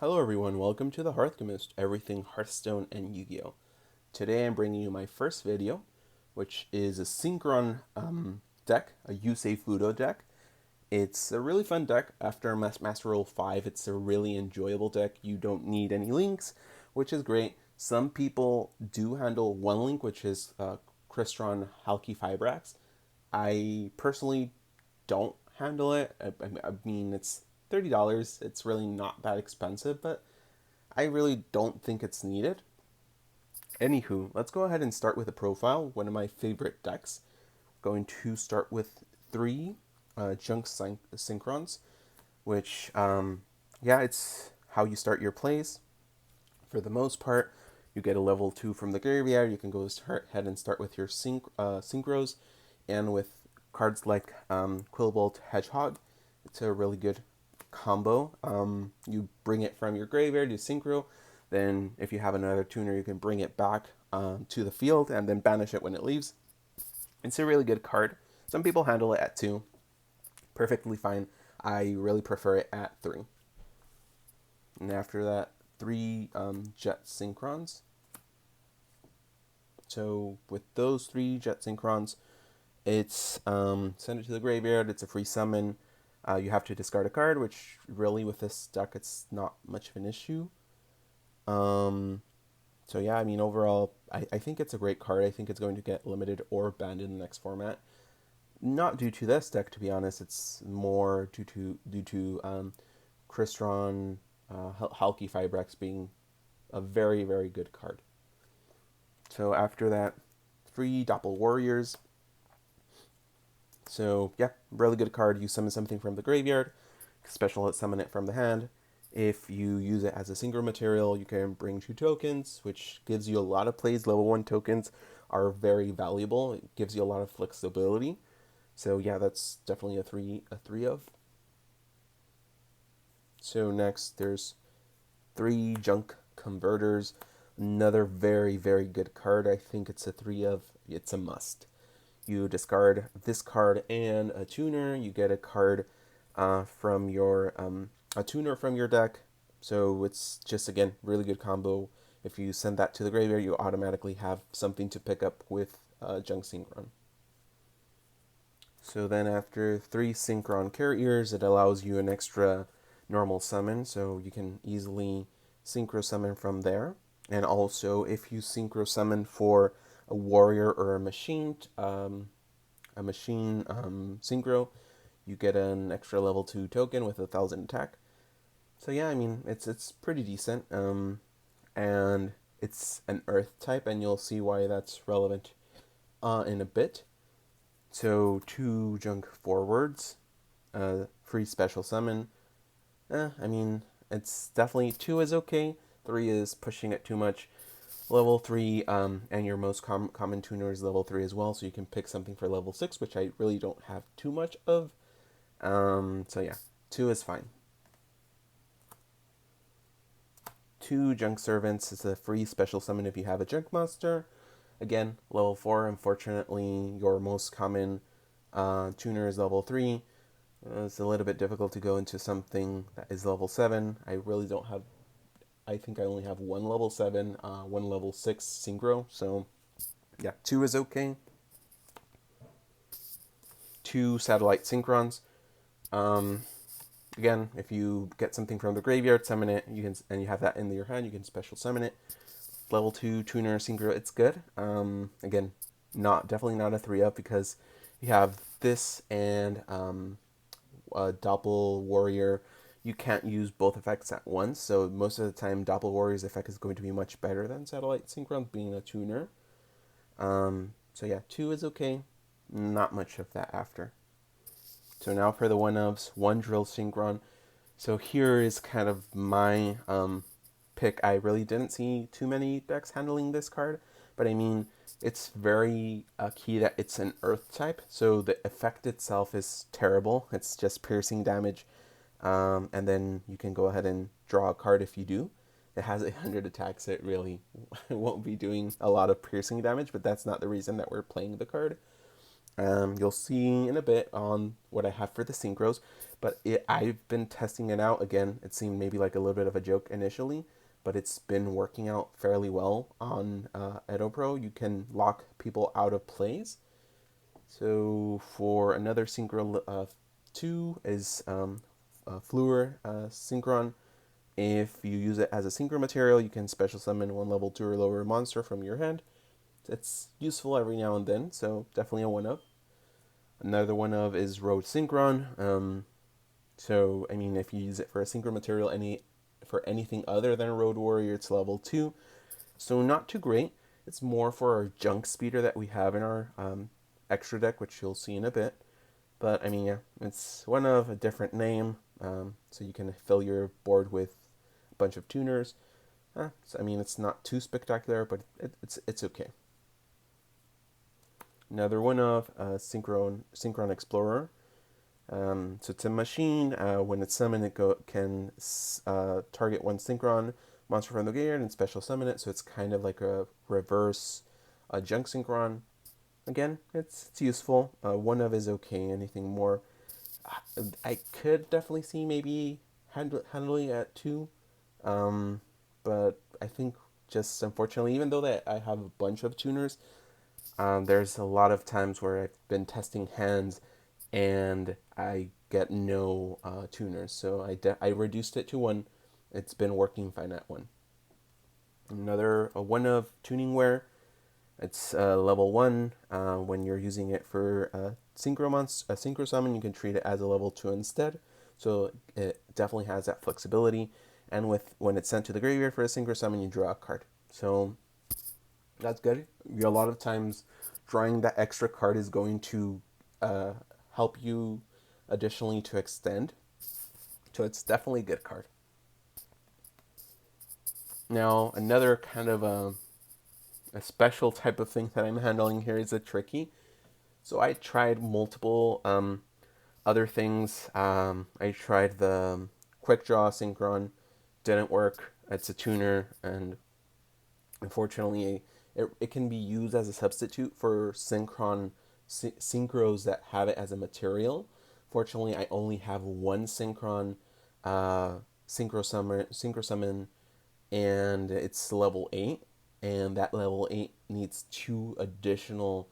Hello everyone, welcome to the Hearthcomist, everything Hearthstone and Yu-Gi-Oh! Today I'm bringing you my first video, which is a synchron deck, a Yusei Fudo deck. It's a really fun deck. After Master Rule 5, it's a really enjoyable deck. You don't need any links, which is great. Some people do handle one link, which is Crystron Halki Fibrax. I personally don't handle it. I mean, it's $30. It's really not that expensive, but I really don't think it's needed. Anywho, let's go ahead and start with a profile, one of my favorite decks. Going to start with three junk synchrons, which, yeah, it's how you start your plays. For the most part, you get a level 2 from the graveyard. You can go ahead and start with your synchros, and with cards like Quillbolt Hedgehog, it's a really good combo. You bring it from your graveyard, you synchro, then if you have another tuner, you can bring it back to the field and then banish it when it leaves. It's a really good card. Some people handle it at 2. Perfectly fine. I really prefer it at 3. And after that, 3 Jet Synchrons. So with those 3 Jet Synchrons, it's send it to the graveyard. It's a free summon. You have to discard a card, which really with this deck, it's not much of an issue. So yeah, I mean, overall, I think it's a great card. I think it's going to get limited or banned in the next format. Not due to this deck, to be honest. It's more due to Crystron Halki Fibrax being a very, very good card. So after that, 3 Doppel Warriors. So yeah, really good card. You summon something from the graveyard, special summon it from the hand. If you use it as a synchro material, you can bring 2 tokens, which gives you a lot of plays. Level 1 tokens are very valuable. It gives you a lot of flexibility. So yeah, that's definitely a three of. So next, there's 3 Junk Converters. Another very, very good card. I think it's a 3 of. It's a must. You discard this card and a tuner. You get a card from your a tuner from your deck. So it's just, again, really good combo. If you send that to the graveyard, you automatically have something to pick up with Junk Synchron. So then after 3 Synchron Carriers, it allows you an extra normal summon, so you can easily synchro summon from there. And also, if you synchro summon for a warrior or a machine synchro, you get an extra level 2 token with 1,000 attack. So yeah, I mean, it's pretty decent. And it's an earth type, and you'll see why that's relevant in a bit. So 2 Junk Forwards, free special summon. I mean, it's definitely 2 is okay. 3 is pushing it too much. Level 3, and your most common tuner is level 3 as well, so you can pick something for level 6, which I really don't have too much of. So yeah, 2 is fine. 2 Junk Servants is a free special summon if you have a Junk monster. Again, level 4, unfortunately, your most common tuner is level 3. It's a little bit difficult to go into something that is level 7. I think I only have 1 level 7, 1 level 6 synchro, so yeah, 2 is okay. 2 Satellite Synchrons. Again, if you get something from the graveyard, summon it, and you have that in your hand, you can special summon it. Level 2 tuner synchro, it's good. Again, definitely not a 3-up because you have this and a Doppel Warrior. You can't use both effects at once, so most of the time Doppel Warrior's effect is going to be much better than Satellite Synchron being a tuner. So yeah, 2 is okay. Not much of that after. So now for the 1-ofs, 1 Drill Synchron. So here is kind of my pick. I really didn't see too many decks handling this card, but I mean, it's very key that it's an earth type, so the effect itself is terrible. It's just piercing damage, and then you can go ahead and draw a card if you do. It has 100 attacks, so it really won't be doing a lot of piercing damage, but that's not the reason that we're playing the card. You'll see in a bit on what I have for the synchros, but I've been testing it out again. It seemed maybe like a little bit of a joke initially, but it's been working out fairly well on Edo Pro. You can lock people out of plays. So for another synchro 2 is Fluor Synchron. If you use it as a synchro material, you can special summon one level 2 or lower monster from your hand. It's useful every now and then, so definitely a one of. Another one of is Road Synchron. So I mean, if you use it for a synchro material, for anything other than a Road Warrior, it's level 2. So not too great. It's more for our junk speeder that we have in our extra deck, which you'll see in a bit. But I mean, yeah, it's one of a different name, so you can fill your board with a bunch of tuners. So, I mean, it's not too spectacular, but it's okay. Another one of Synchron Explorer. So it's a machine. When it's summoned, can target one Synchron monster from the graveyard and special summon it. So it's kind of like a reverse junk Synchron. Again, it's useful. One of is okay. Anything more, I could definitely see maybe handling at 2. But I think just unfortunately, even though that I have a bunch of tuners, there's a lot of times where I've been testing hands and I get no tuners. So I reduced it to 1. It's been working fine at 1. Another one of tuningware. It's level 1. When you're using it for synchro summon, you can treat it as a level 2 instead. So it definitely has that flexibility. And when it's sent to the graveyard for a synchro summon, you draw a card. So that's good. A lot of times, drawing that extra card is going to help you additionally to extend. So it's definitely a good card. Now, another kind of a special type of thing that I'm handling here is a tricky. So I tried multiple other things. I tried the quick draw synchron, didn't work. It's a tuner, and unfortunately, it can be used as a substitute for synchros that have it as a material. Fortunately, I only have one synchron synchro summon, and it's level 8, and that level 8 needs 2 additional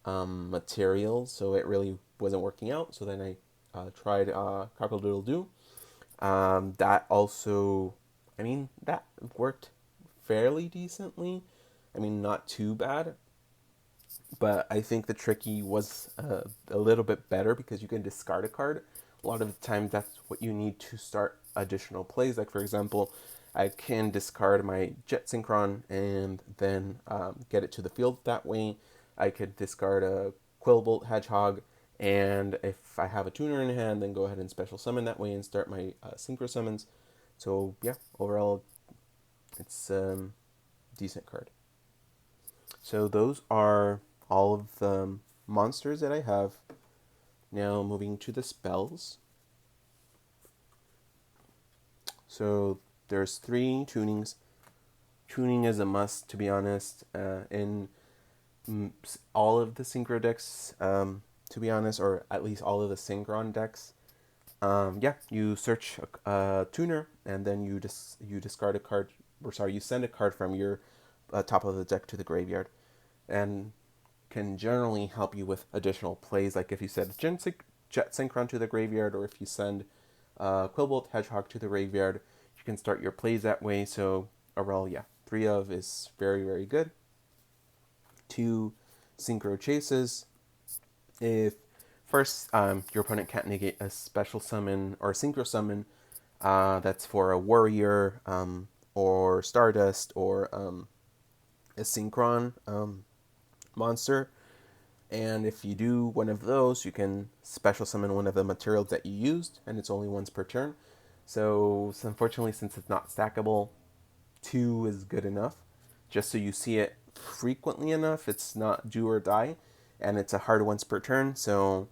materials, so it really wasn't working out. So then I tried Cockle-Doodle-Doo. That also, I mean, that worked fairly decently. I mean, not too bad. But I think the tricky was a little bit better because you can discard a card. A lot of the time, that's what you need to start additional plays. Like, for example, I can discard my Jet Synchron and then get it to the field that way. I could discard a Quillbolt Hedgehog, and if I have a tuner in hand, then go ahead and special summon that way and start my synchro summons. So yeah, overall, it's decent card. So those are all of the monsters that I have. Now moving to the spells. So there's 3 tunings. Tuning is a must, to be honest, in all of the synchro decks, to be honest, or at least all of the synchron decks. Yeah, you search a tuner, and then you discard a card, or sorry, you send a card from your top of the deck to the graveyard, and can generally help you with additional plays. Like if you send Jet Synchron to the graveyard, or if you send Quillbolt Hedgehog to the graveyard, you can start your plays that way. So overall, yeah, 3 of is very, very good. 2 synchro chases. If first your opponent can't negate a special summon or synchro summon that's for a warrior or Stardust or a synchron monster, and if you do one of those, you can special summon one of the materials that you used, and it's only once per turn. So unfortunately, since it's not stackable, 2 is good enough. Just so you see it frequently enough, it's not do or die, and it's a hard once per turn. So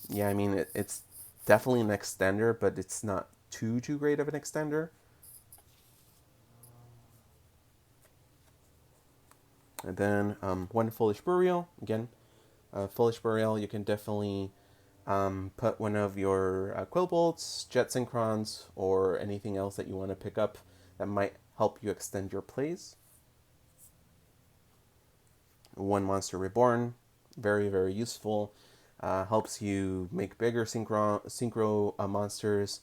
yeah, I mean, it's definitely an extender, but it's not too great of an extender. And then one Foolish Burial, again, Foolish Burial, you can definitely put one of your Quill Bolts, Jet Synchrons, or anything else that you want to pick up that might help you extend your plays. One Monster Reborn, very, very useful. Helps you make bigger synchro monsters.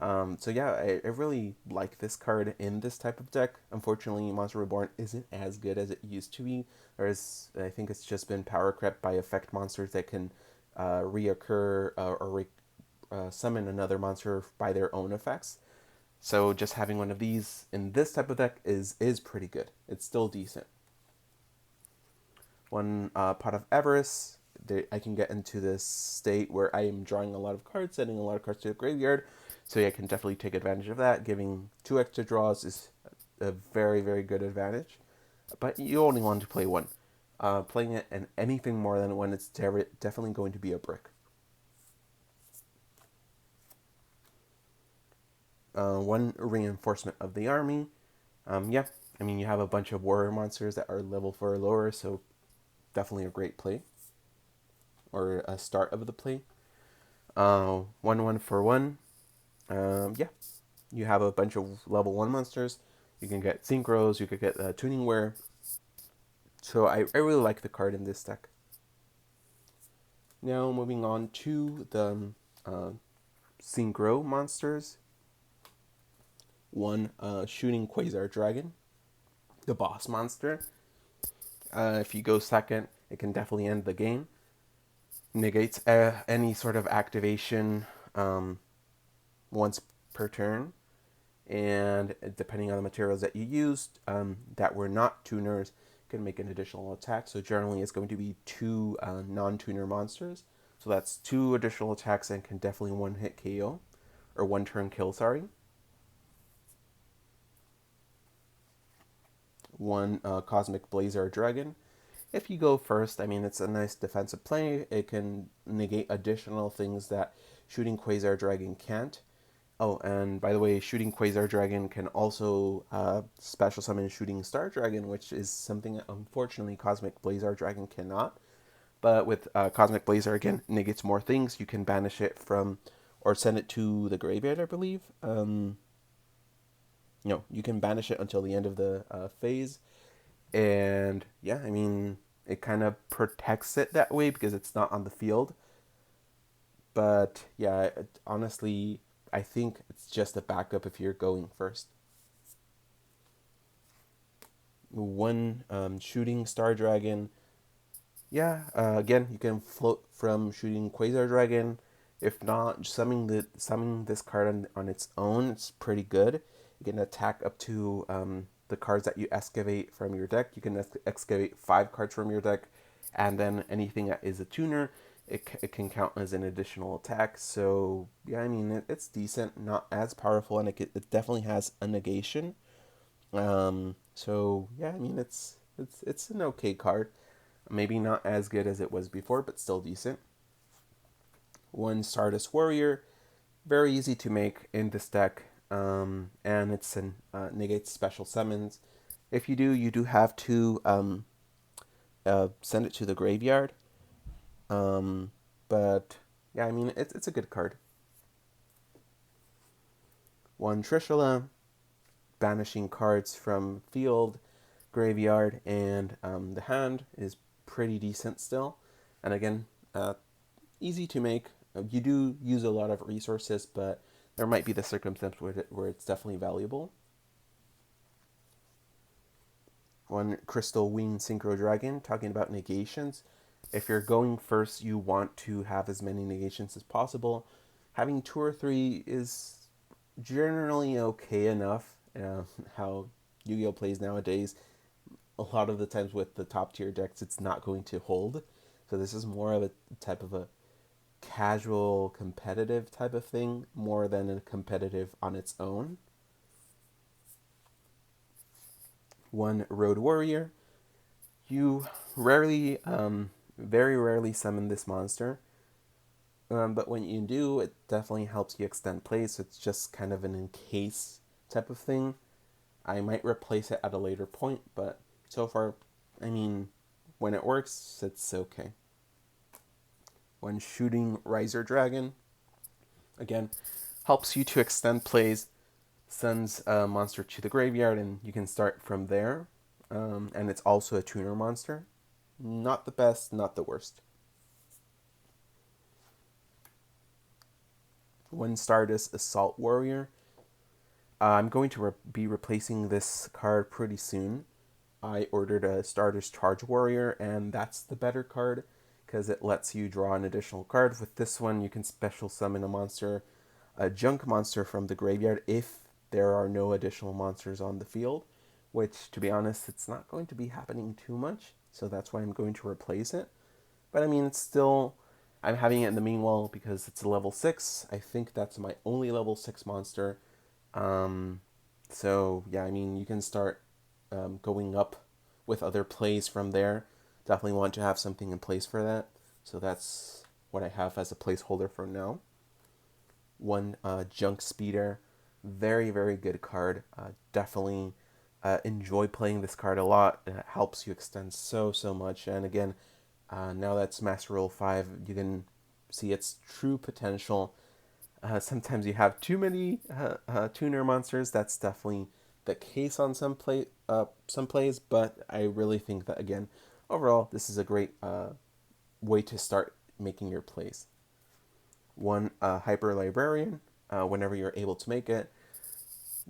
So yeah, I really like this card in this type of deck. Unfortunately, Monster Reborn isn't as good as it used to be. I think it's just been power crept by effect monsters that can reoccur summon another monster by their own effects. So just having one of these in this type of deck is pretty good. It's still decent. One Pot of Avarice, I can get into this state where I am drawing a lot of cards, sending a lot of cards to the graveyard, so I can definitely take advantage of that. Giving 2 extra draws is a very, very good advantage, but you only want to play one. Playing it and anything more than one, it's definitely going to be a brick. One Reinforcement of the Army. Yeah, I mean, you have a bunch of warrior monsters that are level 4 or lower, so definitely a great play, or a start of the play. 1 for 1. Yeah, you have a bunch of level 1 monsters. You can get synchros, you could get tuning wear. So I really like the card in this deck. Now moving on to the synchro monsters. One Shooting Quasar Dragon, the boss monster. If you go second, it can definitely end the game. Negates any sort of activation once per turn. And depending on the materials that you used that were not tuners, can make an additional attack. So generally it's going to be 2 non-tuner monsters. So that's 2 additional attacks and can definitely 1-hit KO, or 1-turn kill, sorry. One Cosmic Blazer Dragon. If you go first, I mean, it's a nice defensive play. It can negate additional things that Shooting Quasar Dragon can't. Oh, and by the way, Shooting Quasar Dragon can also special summon Shooting Star Dragon, which is something that unfortunately Cosmic Blazer Dragon cannot. But with Cosmic Blazer, again, negates more things. You can banish it from, or send it to the graveyard, I believe. No, you can banish it until the end of the phase. And yeah, I mean, it kind of protects it that way because it's not on the field. But yeah, honestly, I think it's just a backup if you're going first. One Shooting Star Dragon. Yeah, again, you can float from Shooting Quasar Dragon. If not, summoning this card on its own, it's pretty good. You can attack up to the cards that you excavate from your deck. You can excavate 5 cards from your deck, and then anything that is a tuner, it can count as an additional attack. So yeah, I mean it's decent, not as powerful, and it definitely has a negation. So yeah, I mean it's an okay card. Maybe not as good as it was before, but still decent. One Stardust Warrior, very easy to make in this deck, and it's an negates special summons. If you do have to send it to the graveyard. But yeah, I mean it's a good card. One Trishula, banishing cards from field, graveyard, and the hand is pretty decent still. And again, easy to make. You do use a lot of resources, but there might be the circumstance where it's definitely valuable. One Crystal Wing Synchro Dragon, talking about negations. If you're going first, you want to have as many negations as possible. Having 2 or 3 is generally okay enough. How Yu-Gi-Oh plays nowadays, a lot of the times with the top tier decks, it's not going to hold. So this is more of a type of a casual competitive type of thing, more than a competitive on its own. One Road Warrior. You rarely, very rarely summon this monster. But when you do, it definitely helps you extend plays. So it's just kind of an in case type of thing. I might replace it at a later point, but so far, I mean, when it works, it's okay. When shooting Riser Dragon, again, helps you to extend plays, sends a monster to the graveyard, and you can start from there. And it's also a tuner monster. Not the best, not the worst. When Stardust Assault Warrior, I'm going to be replacing this card pretty soon. I ordered a Stardust Charge Warrior, and that's the better card because it lets you draw an additional card. With this one, you can special summon a monster, a junk monster from the graveyard if there are no additional monsters on the field, which, to be honest, it's not going to be happening too much, so that's why I'm going to replace it. But I mean, it's still, I'm having it in the meanwhile because it's a level 6. I think that's my only level 6 monster. Um, so, yeah, I mean, you can start going up with other plays from there. Definitely want to have something in place for that. So that's what I have as a placeholder for now. One Junk Speeder, very, very good card. Definitely enjoy playing this card a lot. It helps you extend so much. And again, now that's Master Rule 5, you can see its true potential. Sometimes you have too many tuner monsters. That's definitely the case on some plays, but I really think that, again, overall, this is a great way to start making your plays. One Hyper Librarian, whenever you're able to make it,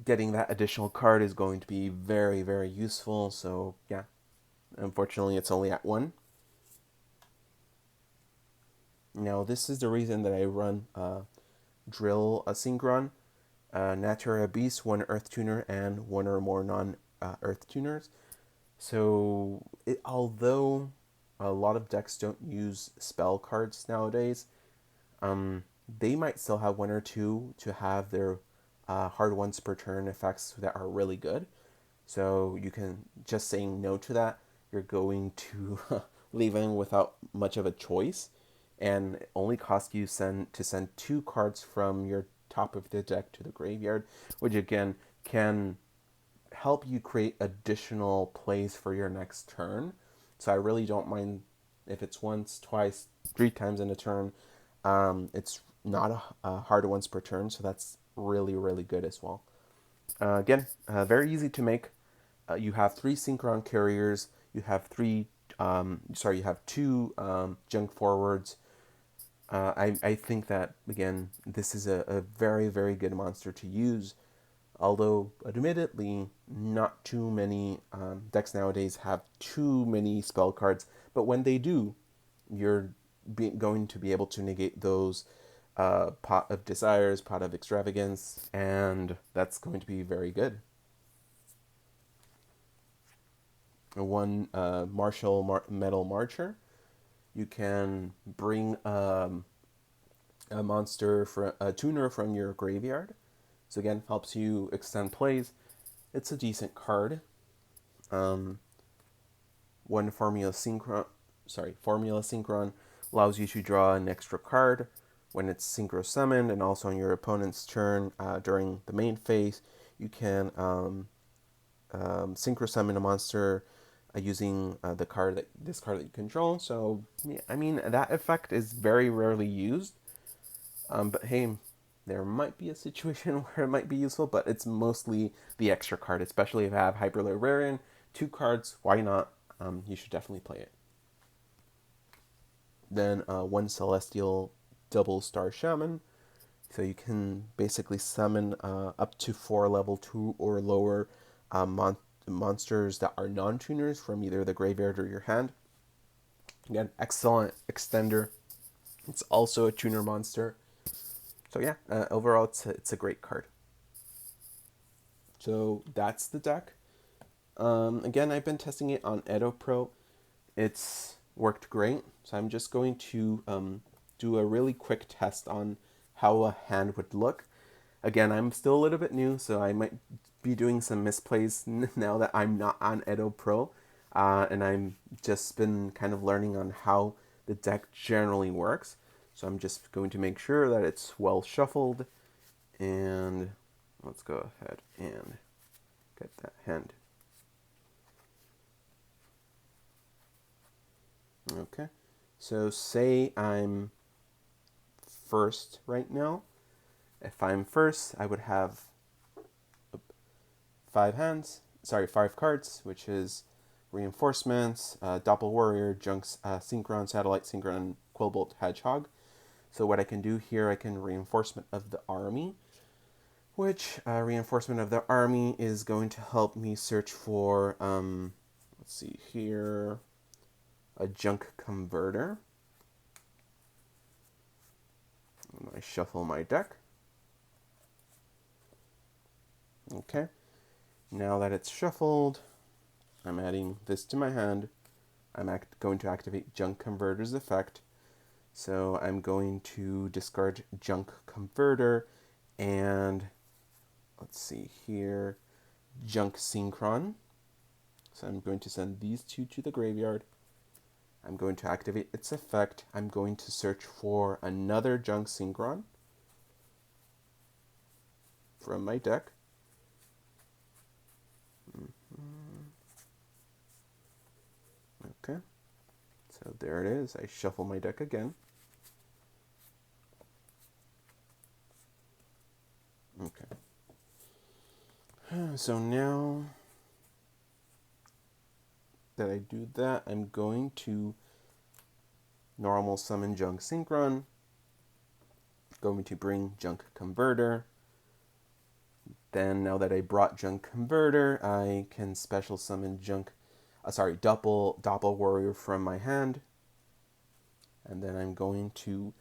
getting that additional card is going to be very, very useful. So yeah, unfortunately, it's only at 1. Now, this is the reason that I run Drill Synchron, Natura Beast, 1 Earth Tuner, and 1 or more non-Earth Tuners. So, although a lot of decks don't use spell cards nowadays, they might still have 1 or 2 to have their hard once per turn effects that are really good. So you can, just saying no to that, you're going to leave in without much of a choice, and it only costs you to send 2 cards from your top of the deck to the graveyard, which again can help you create additional plays for your next turn. So I really don't mind if it's once, twice, 3 times in a turn. It's not a hard once per turn, so that's really, really good as well. Again, very easy to make. You have 3 synchron carriers. You have you have 2 junk forwards. I think that, again, this is a very, very good monster to use. Although, admittedly, not too many decks nowadays have too many spell cards. But when they do, you're going to be able to negate those Pot of Desires, Pot of Extravagance, and that's going to be very good. One Martial Metal Marcher. You can bring a monster, a tuner from your graveyard. So again, helps you extend plays. It's a decent card. One Formula Synchron allows you to draw an extra card when it's synchro summoned, and also on your opponent's turn during the main phase. You can synchro summon a monster using this card that you control. So yeah, I mean, that effect is very rarely used. But hey, there might be a situation where it might be useful, but it's mostly the extra card, especially if I have Hyper Librarian, 2 cards, why not? You should definitely play it. Then 1 Celestial Double Star Shaman. So you can basically summon up to 4 level 2 or lower monsters that are non-tuners from either the graveyard or your hand. Again, excellent extender. It's also a tuner monster. So yeah, overall it's a great card. So that's the deck. Again, I've been testing it on Edo Pro. It's worked great. So I'm just going to do a really quick test on how a hand would look. Again, I'm still a little bit new, so I might be doing some misplays now that I'm not on Edo Pro. And I'm just been kind of learning on how the deck generally works. So I'm just going to make sure that it's well shuffled. And let's go ahead and get that hand. Okay. So say I'm first right now. If I'm first, I would have 5 cards, which is Reinforcements, Doppel Warrior, Junks, Synchron, Satellite Synchron, Quillbolt, Hedgehog. So what I can do here, I can Reinforcement of the Army, which Reinforcement of the Army is going to help me search for, let's see here, a Junk Converter. And I shuffle my deck. Okay, now that it's shuffled, I'm adding this to my hand. I'm going to activate Junk Converter's effect. So I'm going to discard Junk Converter and, let's see here, Junk Synchron. So I'm going to send these two to the graveyard. I'm going to activate its effect. I'm going to search for another Junk Synchron from my deck. Okay, so there it is. I shuffle my deck again. Okay. So now that I do that, I'm going to normal summon Junk Synchron. Going to bring Junk Converter. Then now that I brought Junk Converter, I can special summon Doppel Warrior from my hand. And then I'm going to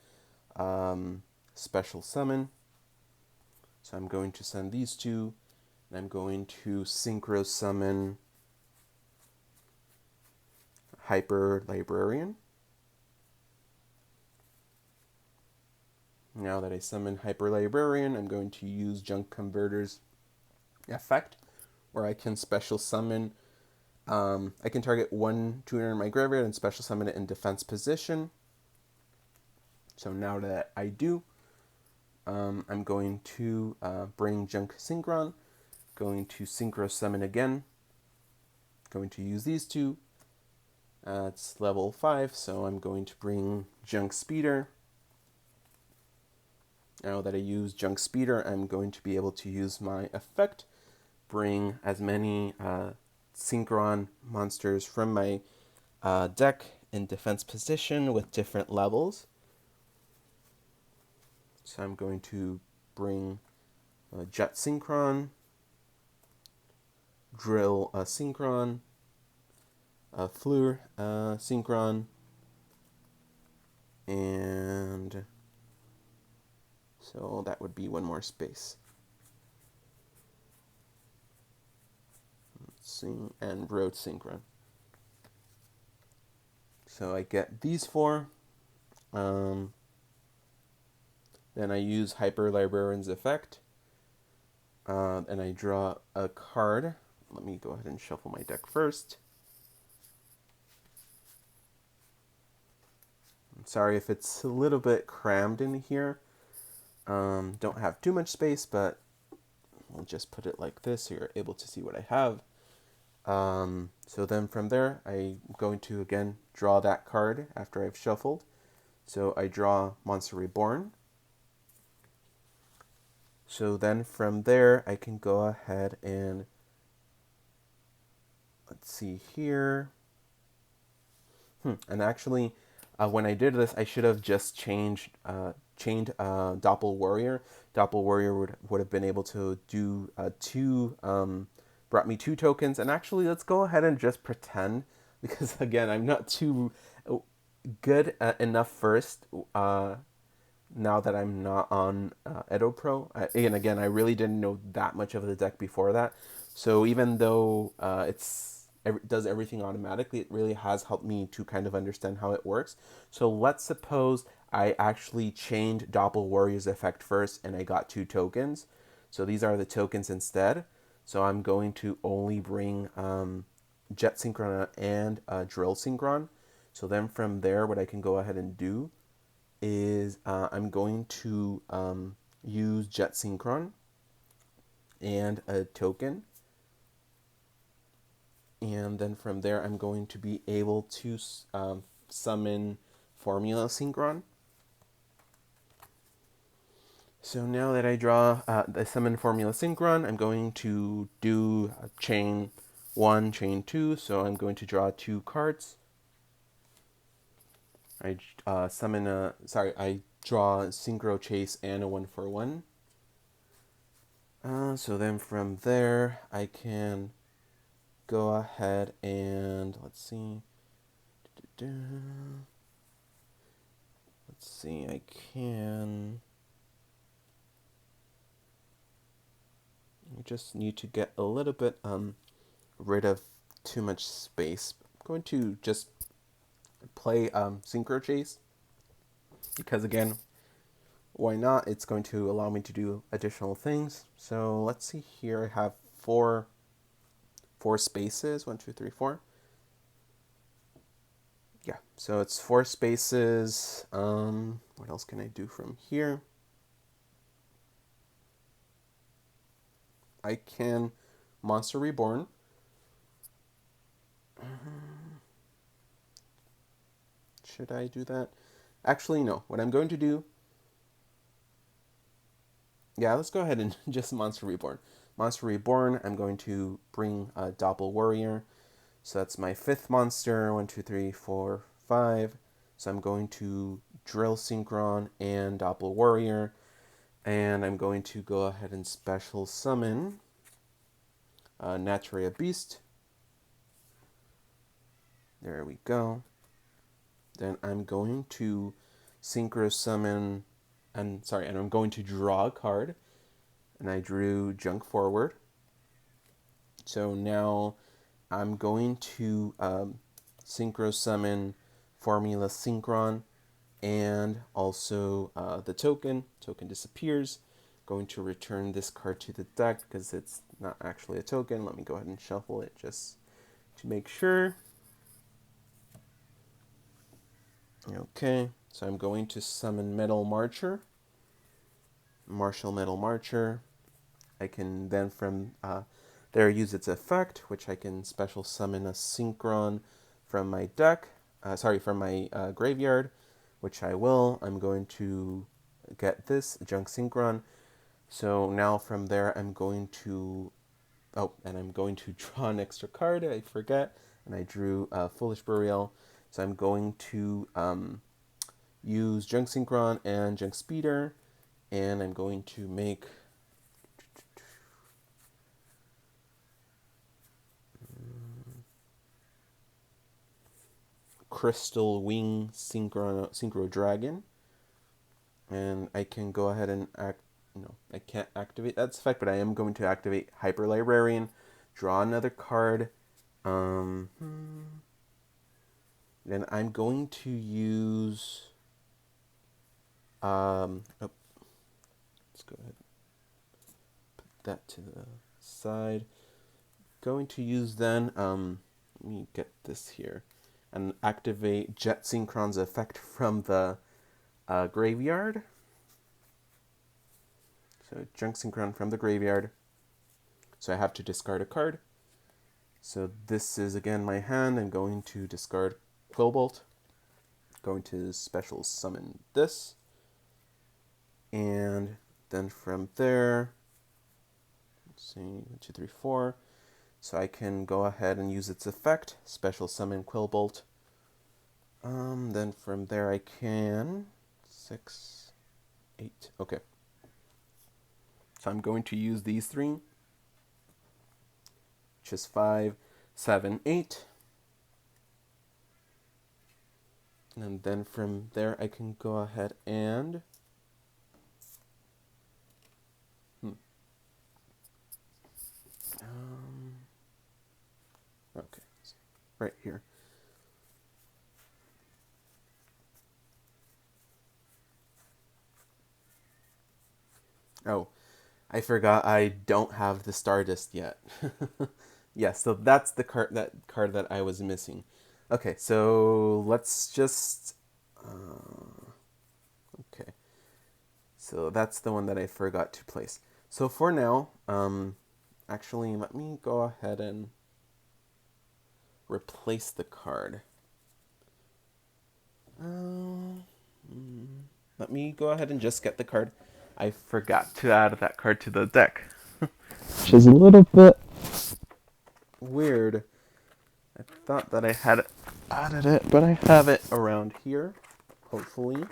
special summon. So I'm going to send these two. And I'm going to synchro summon Hyper Librarian. Now that I summon Hyper Librarian, I'm going to use Junk Converter's effect, where I can special summon. I can target one tuner in my graveyard and special summon it in defense position. So now that I do, I'm going to bring Junk Synchron, going to synchro summon again, going to use these two. It's level 5, so I'm going to bring Junk Speeder. Now that I use Junk Speeder, I'm going to be able to use my effect, bring as many Synchron monsters from my deck in defense position with different levels. So I'm going to bring Jet Synchron, Drill Synchron, Fleur Synchron, and so that would be one more space. Let's see, and Road Synchron. So I get these 4. Then I use Hyper Librarian's effect. And I draw a card. Let me go ahead and shuffle my deck first. I'm sorry if it's a little bit crammed in here. Don't have too much space, but I'll just put it like this so you're able to see what I have. So then from there, I'm going to again draw that card after I've shuffled. So I draw Monster Reborn. So then from there, I can go ahead and, let's see here. And actually, when I did this, I should have just chained Doppel Warrior. Doppel Warrior would have been able to do brought me 2 tokens. And actually, let's go ahead and just pretend, because again, I'm not too good enough first. Now that I'm not on Edo Pro. And again, I really didn't know that much of the deck before that. So even though it does everything automatically, it really has helped me to kind of understand how it works. So let's suppose I actually chained Doppel Warrior's effect first and I got 2 tokens. So these are the tokens instead. So I'm going to only bring Jet Synchron and Drill Synchron. So then from there, what I can go ahead and do is I'm going to use Jet Synchron and a token. And then from there, I'm going to be able to summon Formula Synchron. So now that I draw the summon formula synchron, I'm going to do chain 1, chain 2. So I'm going to draw 2 cards. I I draw synchro chase and a 1/1. So then from there, I can go ahead and let's see. Let's see, I just need to get a little bit rid of too much space. I'm going to just play synchro chase because again, why not? It's going to allow me to do additional things. So let's see here. I have four spaces. 1, 2, 3, 4. Yeah, so it's 4 spaces. What else can I do from here? I can Monster Reborn. Should I do that? Actually, no. What I'm going to do... Yeah, let's go ahead and just Monster Reborn. Monster Reborn, I'm going to bring a Doppel Warrior. So that's my 5th monster. 1, 2, 3, 4, 5. So I'm going to Drill Synchron and Doppel Warrior. And I'm going to go ahead and special summon Naturia Beast. There we go. Then I'm going to synchro summon, and I'm going to draw a card. And I drew Junk Forward. So now I'm going to synchro summon Formula Synchron and also the token. Token disappears. Going to return this card to the deck because it's not actually a token. Let me go ahead and shuffle it just to make sure. Okay, so I'm going to summon Metal Marcher. Martial Metal Marcher. I can then from there use its effect, which I can special summon a Synchron from my deck. From my graveyard, which I will. I'm going to get this Junk Synchron. So now from there, I'm going to... Oh, and I'm going to draw an extra card. I forget. And I drew Foolish Burial. So I'm going to use Junk Synchron and Junk Speeder. And I'm going to make... Crystal Wing Synchro Dragon. And I can go ahead and I can't activate that effect, but I am going to activate Hyper Librarian, draw another card. Then I'm going to use let's go ahead and put that to the side. Going to use then let me get this here and activate Jet Synchron's effect from the graveyard. So Junk Synchron from the graveyard. So I have to discard a card. So this is again my hand. I'm going to discard Quillbolt. Going to special summon this. And then from there, let's see, 1, 2, 3, 4. So I can go ahead and use its effect, special summon Quillbolt. Then from there I can 6, 8. Okay. So I'm going to use these 3, which is 5, 7, 8. And then from there I can go ahead and okay, right here. Oh, I forgot I don't have the Stardust yet. Yeah, so that's the card that I was missing. Okay, so let's just okay. So that's the one that I forgot to place. So for now, actually let me go ahead and replace the card. Let me go ahead and just get the card. I forgot to add that card to the deck. Which is a little bit weird. I thought that I had added it, but I have it around here, hopefully.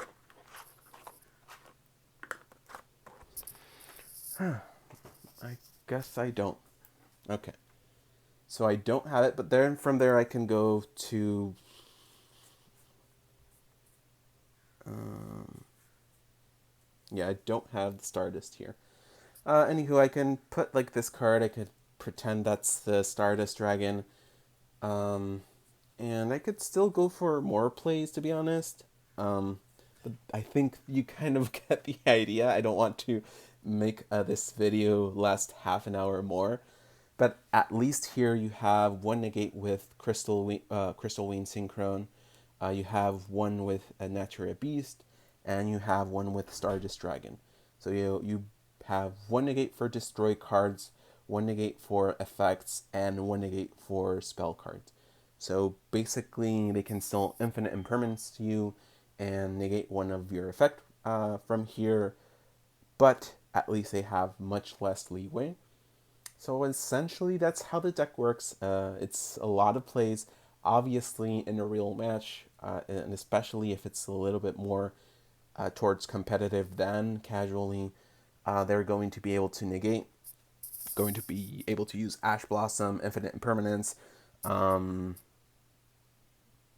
I guess I don't. Okay. So I don't have it, but then from there I can go to... yeah, I don't have the Stardust here. Anywho, I can put like this card. I could pretend that's the Stardust Dragon. And I could still go for more plays, to be honest. But I think you kind of get the idea. I don't want to make this video last half an hour or more. But at least here you have one negate with Crystal Wing Synchron. You have one with a Naturia Beast, and you have one with Stardust Dragon. So you have one negate for destroy cards, one negate for effects, and one negate for spell cards. So basically, they can still infinite impermanence to you and negate one of your effect from here, but at least they have much less leeway. So essentially, that's how the deck works. It's a lot of plays, obviously in a real match, and especially if it's a little bit more towards competitive than casually, they're going to be able to negate, going to be able to use Ash Blossom, Infinite Impermanence,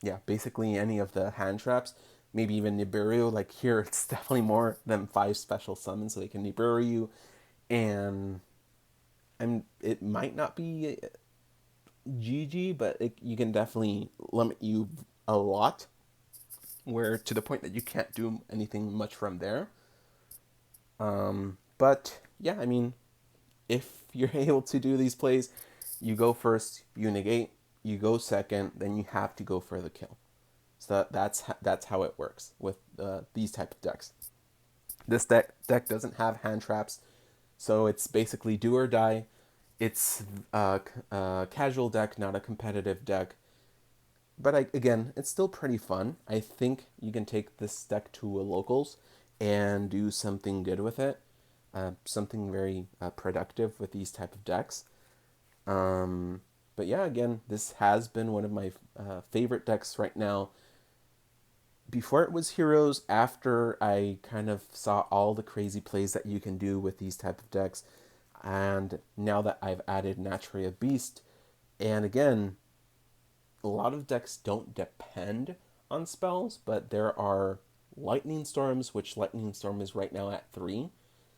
yeah, basically any of the hand traps, maybe even Nibiru. Like here, it's definitely more than 5 special summons, so they can Nibiru you, and it might not be GG, but you can definitely limit you a lot, where to the point that you can't do anything much from there. But yeah, I mean, if you're able to do these plays, you go first, you negate, you go second, then you have to go for the kill. So that's how it works with these type of decks. This deck doesn't have hand traps, so it's basically do or die. It's a casual deck, not a competitive deck. But again, it's still pretty fun. I think you can take this deck to a locals and do something good with it. Something very productive with these type of decks. But yeah, again, this has been one of my favorite decks right now. Before it was Heroes, after I kind of saw all the crazy plays that you can do with these type of decks, and now that I've added Naturia Beast, and again, a lot of decks don't depend on spells, but there are Lightning Storms, which Lightning Storm is right now at 3,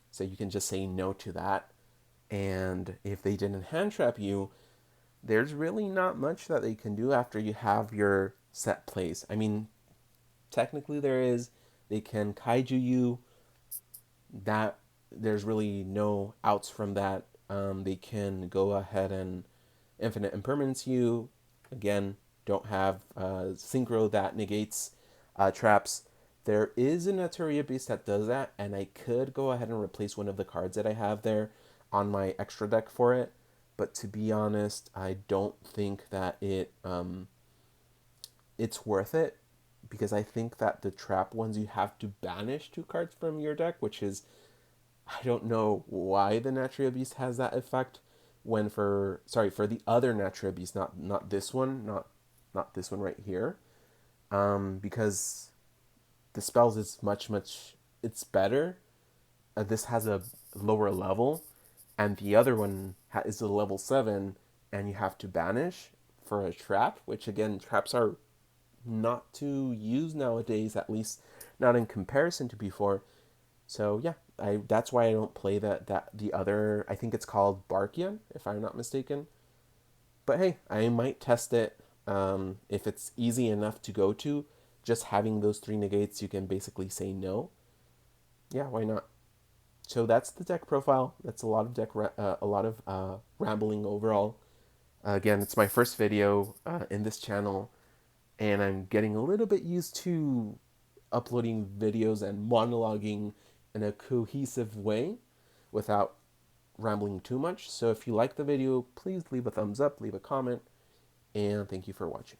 so you can just say no to that. And if they didn't hand trap you, there's really not much that they can do after you have your set plays. I mean, technically there is. They can kaiju you. That there's really no outs from that. They can go ahead and infinite impermanence you. Again, don't have synchro that negates traps. There is a Naturia Beast that does that, and I could go ahead and replace one of the cards that I have there on my extra deck for it. But to be honest, I don't think that it's worth it, because I think that the trap ones you have to banish 2 cards from your deck, which is, I don't know why the Naturia Beast has that effect when for the other Naturia Beast, not this one, not this one right here, because the spells is much it's better. This has a lower level, and the other one is a level 7, and you have to banish for a trap, which again, traps are not to use nowadays, at least not in comparison to before. So yeah, that's why I don't play the other, I think it's called Barkian, if I'm not mistaken. But hey, I might test it. If it's easy enough to go to, just having those 3 negates, you can basically say no. Yeah, why not? So that's the deck profile. That's a lot of rambling overall. Again, it's my first video in this channel, and I'm getting a little bit used to uploading videos and monologuing in a cohesive way without rambling too much. So if you like the video, please leave a thumbs up, leave a comment, and thank you for watching.